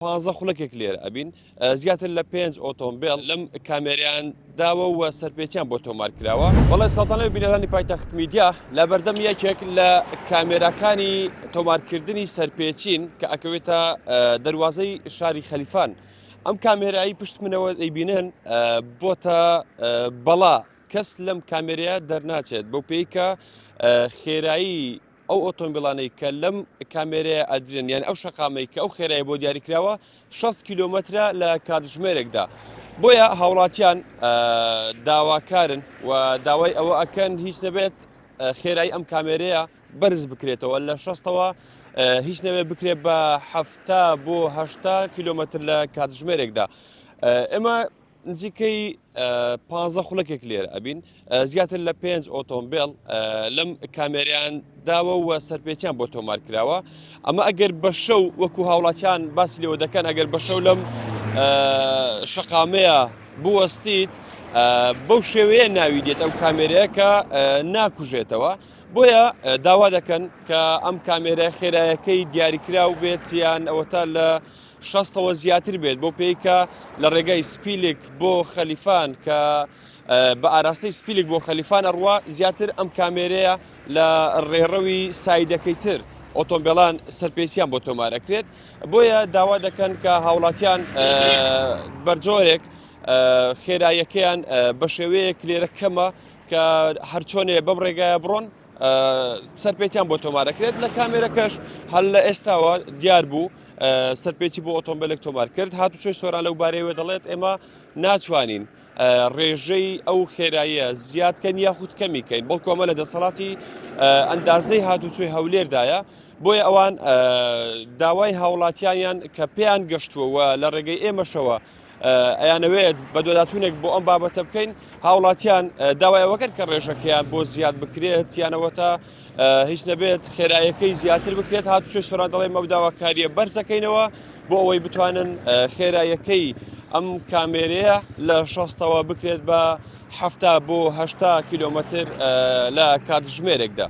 15 خولەکێک لێرە ئەبین زیاتر لە 5 ئۆتۆمبیل لەم کامێریان داوە و سەرپێچیان بۆ تۆمار کراوە. وەڵی سەڵتانەوەی بینەرانی پایتەخت میدیا لە بەردەم یەکێک لە کامێراکانی تۆمارکردنی سەرپێچین کە ئەکەوێتە دەواازەی شاری خەلیفان. ئەم کامێرایی پشت منەوە دەیبینن بۆتە بەڵا کەس لەم کامێرەیە دەرناچێت بەو پێی کە خێرایی ئەو ئۆتۆمبیلانەی کە لەم کامێرەیە ئەدرێن یان ئەو شەقامەی کە ئەو خێرایی بۆ دیاریکراوە 6 کیلۆمەترە لە کاتژمێرێکدا. بۆیە هاوڵاتیان داواکارن و داوای ئەوە ئەکەن هیچ نەبێت خێرایی ئەم کامێرەیە بەرز بکرێتەوە لە 6ەوە هیچ نەوێت بکرێت بە 7 بۆ 8 کیلۆمەتر لە کاتژمێرێکدا. ئێمە نزیکەی 15 خولەکێک لێرە ئەبین زیاتر لە 5 ئۆتۆمبیل لەم کامێریان داوە و سەرپێچیان بۆ تۆمار کراوە. ئەمە ئەگەر بە شەو وەکو هاوڵاتیان باسی لێوە دەکەن ئەگەر بە شەو لەم شەقامەیە بوەستیت بەو شێوەیە ناوی دێت ئەو کامێرەیە کە ناکوژێتەوە. بۆیە داوا دەکەن کە ئەم کامێرە خێرایەکەی دیاریکراو بێت یان ئەوەتا لە 6ەوە زیاتر بێت بۆ پێیکە لە ڕێگەی سپیلێک بۆ خەلیفان کە بە ئاراستەی سپیلێک بۆ خەلیفان ئەڕوا زیاتر ئەم کامێرەیە لە ڕێڕەوی سایدەکەی تر ئۆتۆمبیلان سەرپێچیان بۆ تۆمارەکرێت. بۆیە داوا دەکەن کە هاوڵاتیان بەرجۆرێک خێرایەکەیان بە شێوەیەک لێرە کەمە کە هەرچۆنێ بەم ڕێگایە بڕۆن سەرپێچیان بۆ تۆمارەکرێت. لە کامێرەکەش هەل لە ئێستاوە دیار بوو سەرپێکی بۆ ئۆتۆمبیلێک تۆمار کرد. هاتوچۆی سۆران لەو بارەیەوە دەڵێت ئێمە ناتوانین ڕێژەی ئەو خێراییە زیادکەن یاخود کەمیکەین، بەڵکو ئەمە لە دەسەڵاتی ئەندازەی هاتوچۆی هەولێردایە. بۆیە ئەوان داوای هاوڵاتیانیان کە پێیان گەشتووەوە لە ڕێگەی ئێمەشەوە ئەیانەوێت بە دۆداتونێک بۆ ئەم بابەتە بکەین. هاوڵاتیان داوایەوەکەن کە ڕێژەکەیان بۆ زیاد بکرێت یانەوەتە هیچ نەبێت خێرایەکەی زیاتر بکرێت. هاتوچۆی سۆران دەڵێ مەو داواکاریە بەرزەکەینەوە بۆ ئەوەی بتوانن خێرایەکەی ئەم کامێرەیە لە 6ەوە بکرێت بە 7 بۆ 8 کیلۆمەتر لە کاتژمێرێکدا.